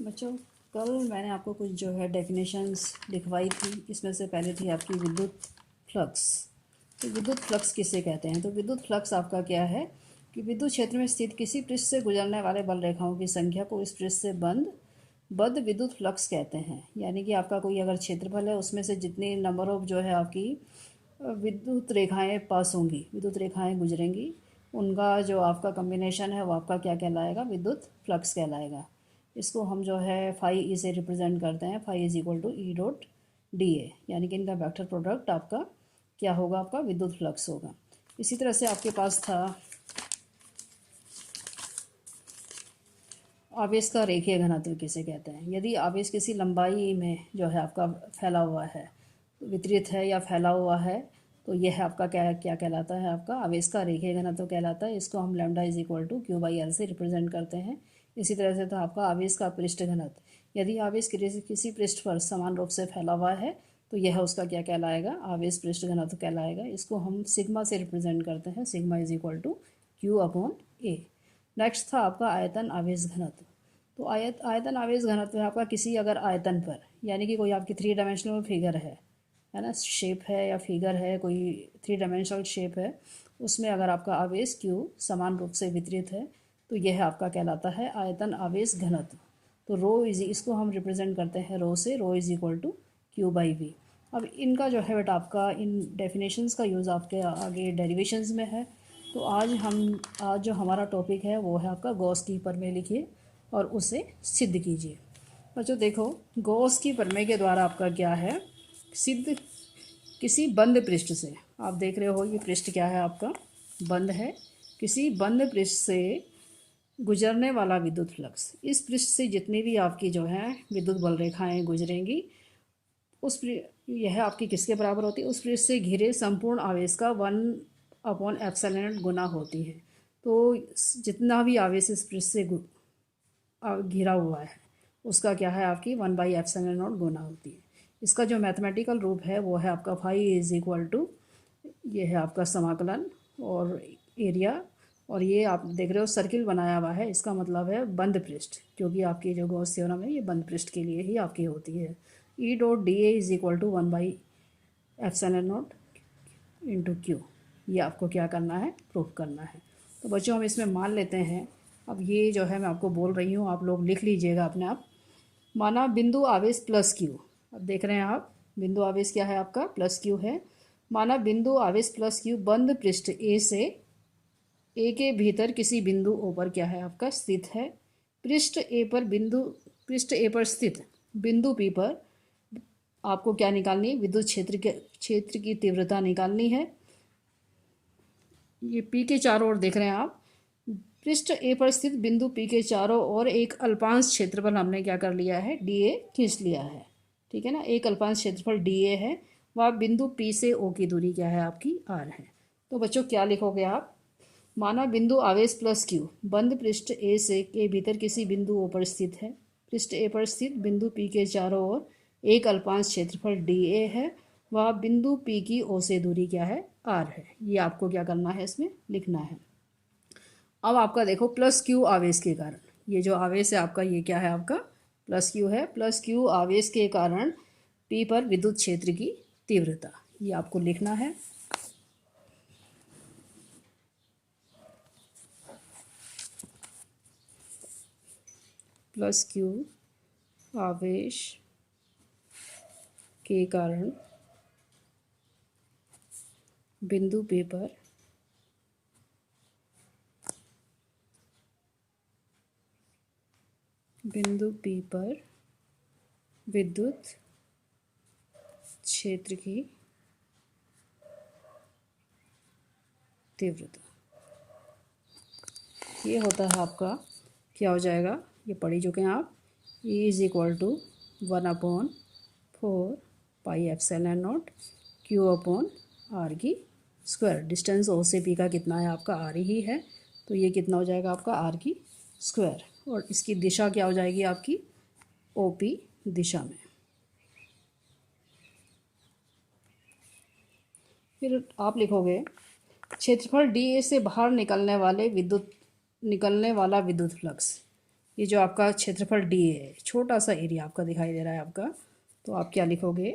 बच्चों, कल मैंने आपको कुछ जो है डेफिनेशंस लिखवाई थी। इसमें से पहले थी आपकी विद्युत फ्लक्स। तो विद्युत फ्लक्स किसे कहते हैं? तो विद्युत फ्लक्स आपका क्या है कि विद्युत क्षेत्र में स्थित किसी पृष्ठ से गुजरने वाले बल रेखाओं की संख्या को इस पृष्ठ से बद्ध विद्युत फ्लक्स कहते हैं। यानी कि आपका कोई अगर क्षेत्रफल है, उसमें से जितनी नंबर ऑफ जो है आपकी विद्युत रेखाएं पास होंगी, विद्युत रेखाएं गुजरेंगी, उनका जो आपका कम्बिनेशन है वो आपका क्या कहलाएगा? विद्युत फ्लक्स कहलाएगा। इसको हम जो है फाई ई से रिप्रेजेंट करते हैं। Phi is equal to E dot D A, यानी कि इनका वेक्टर प्रोडक्ट आपका क्या होगा? आपका विद्युत फ्लक्स होगा। इसी तरह से आपके पास था आवेश का रेखीय घनत्व किसे कहते हैं? यदि आवेश किसी लंबाई में जो है आपका फैला हुआ है, वितरित है या फैला हुआ है, तो यह आपका क्या क्या कहलाता है? आपका आवेश का रेखीय घनत्व कहलाता है। इसको हम lambda is equal to Q by L से रिप्रेजेंट करते हैं। इसी तरह से था आपका आवेश का पृष्ठ घनत्व। यदि आवेश किसी पृष्ठ पर समान रूप से फैला हुआ है, तो यह उसका क्या कहलाएगा? आवेश पृष्ठ घनत्व कहलाएगा। इसको हम सिग्मा से रिप्रेजेंट करते हैं। Sigma is equal to Q upon A. Next था आपका आयतन आवेश घनत्व। तो आयतन आवेश घनत्व है आपका किसी अगर आयतन पर, यानी कि कोई आपकी 3 डायमेंशनल फिगर है ना, शेप है या फिगर है, कोई 3 डायमेंशनल शेप है, उसमें अगर आपका आवेश Q समान रूप से वितरित है, तो यह आपका कहलाता है आयतन आवेश घनत्व। तो रो इज, इसको हम रिप्रेजेंट करते हैं रो से। Rho is equal to Q by V. अब इनका जो है बेटा आपका इन डेफिनेशंस का यूज़ आपके आगे डेरिवेशंस में है। तो आज जो हमारा टॉपिक है वो है आपका गॉस की प्रमेय। लिखिए और उसे सिद्ध कीजिए। बच्चों देखो, गॉस की प्रमेय के द्वारा आपका क्या है? सिद्ध किसी बंद पृष्ठ से, आप देख रहे हो ये पृष्ठ क्या है? आपका बंद है। किसी बंद पृष्ठ से गुजरने वाला विद्युत फ्लक्स, इस पृष्ठ से जितनी भी आपकी जो है विद्युत बल रेखाएं गुजरेंगी, यह आपकी किसके बराबर होती है? उस पृष्ठ से घिरे संपूर्ण आवेश का 1/एप्सिलॉन गुना होती है। तो जितना भी आवेश इस पृष्ठ से घिरा हुआ है, उसका क्या है? आपकी 1/एप्सिलॉन गुना होती है। इसका जो मैथमेटिकल रूप है वो है आपका फाई इज इक्वल टू, ये है आपका समाकलन और एरिया। और ये आप देख रहे हो सर्किल बनाया हुआ है, इसका मतलब है बंद पृष्ठ, क्योंकि आपकी जो गॉस थ्योरम है ये बंद पृष्ठ के लिए ही आपकी होती है। E dot D A is equal to 1/एप्सिलॉन इंटू क्यू। ये आपको क्या करना है? प्रूफ करना है। तो बच्चों हम इसमें मान लेते हैं, अब ये जो है मैं आपको बोल रही हूँ, आप लोग लिख लीजिएगा अपने आप। माना बिंदु आवेश प्लस क्यू, अब देख रहे हैं आप बिंदु आवेश क्या है? आपका प्लस क्यू है। माना बिंदु आवेश प्लस क्यू बंद पृष्ठ ए के भीतर किसी बिंदु ओ पर क्या है? आपका स्थित है। पृष्ठ ए पर स्थित बिंदु पी पर आपको क्या निकालनी है? विद्युत क्षेत्र की तीव्रता निकालनी है। ये पी के चारों ओर देख रहे हैं आप। पृष्ठ ए पर स्थित बिंदु पी के चारों ओर एक अल्पांश क्षेत्रफल हमने क्या कर लिया है? डी ए खींच लिया है। ठीक है ना, एक अल्पांश क्षेत्रफल डी ए है। वह बिंदु पी से ओ की दूरी क्या है? आपकी आर है। तो बच्चों क्या लिखोगे आप? माना बिंदु आवेश प्लस क्यू बंद पृष्ठ ए से के भीतर किसी बिंदु ओ पर स्थित है। पृष्ठ ए पर स्थित बिंदु पी के चारों ओर एक अल्पांश क्षेत्रफल डी ए है। वह बिंदु पी की ओ से दूरी क्या है? आर है। ये आपको क्या करना है? इसमें लिखना है। अब आपका देखो प्लस क्यू आवेश के कारण, ये जो आवेश है आपका ये क्या है? आपका प्लस क्यू है। प्लस क्यू आवेश के कारण पी पर विद्युत क्षेत्र की तीव्रता, ये आपको लिखना है। प्लस क्यू आवेश के कारण बिंदु पी पर विद्युत क्षेत्र की तीव्रता, ये होता है आपका क्या हो जाएगा? ये पढ़ ही चुके हैं आप। E is equal to 1/4 pi epsilon naught Q upon R की स्क्वायर। डिस्टेंस ओ से पी का कितना है? आपका आर ही है। तो ये कितना हो जाएगा? आपका आर की स्क्वायर। और इसकी दिशा क्या हो जाएगी? आपकी ओ पी दिशा में। फिर आप लिखोगे क्षेत्रफल डी ए से बाहर निकलने वाला विद्युत फ्लक्स। ये जो आपका क्षेत्रफल डी है, छोटा सा एरिया आपका दिखाई दे रहा है आपका, तो आप क्या लिखोगे,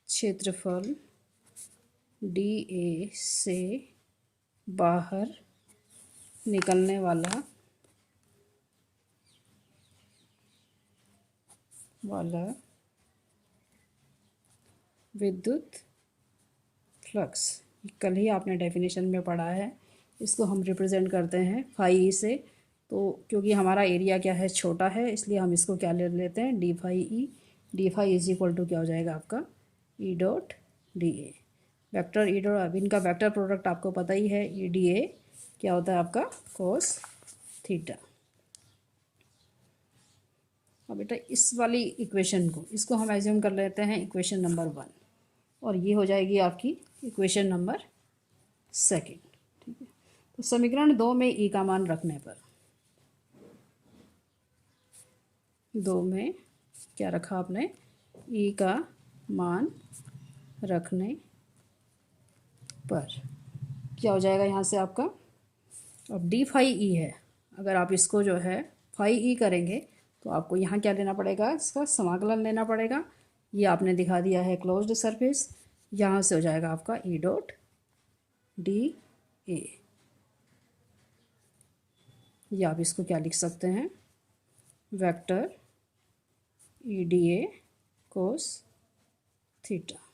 क्षेत्रफल डी ए से बाहर निकलने वाला विद्युत फ्लक्स, कल ही आपने डेफिनेशन में पढ़ा है, इसको हम रिप्रेजेंट करते हैं फाई ई से। तो क्योंकि हमारा एरिया क्या है, छोटा है, इसलिए हम इसको क्या ले लेते हैं, D phi E. D phi is equal to क्या हो जाएगा आपका, E dot D A. Vector E dot, अब इनका वेक्टर प्रोडक्ट आपको पता ही है, ई डी ए क्या होता है आपका, कोस थीटा। अब बेटा इस वाली इक्वेशन को, इसको हम एज्यूम कर लेते हैं इक्वेशन नंबर 1, और ये हो जाएगी आपकी इक्वेशन नंबर 2। ठीक है, तो समीकरण 2 में ई का मान रखने पर, 2 में क्या रखा आपने, ई का मान रखने पर क्या हो जाएगा यहाँ से आपका, अब डी फाई ई है, अगर आप इसको जो है फाई ई करेंगे तो आपको यहाँ क्या लेना पड़ेगा, इसका समाकलन लेना पड़ेगा। ये आपने दिखा दिया है क्लोज्ड सरफेस, यहाँ से हो जाएगा आपका ई डॉट डी ए, या आप इसको क्या लिख सकते हैं, vector E D A cos theta.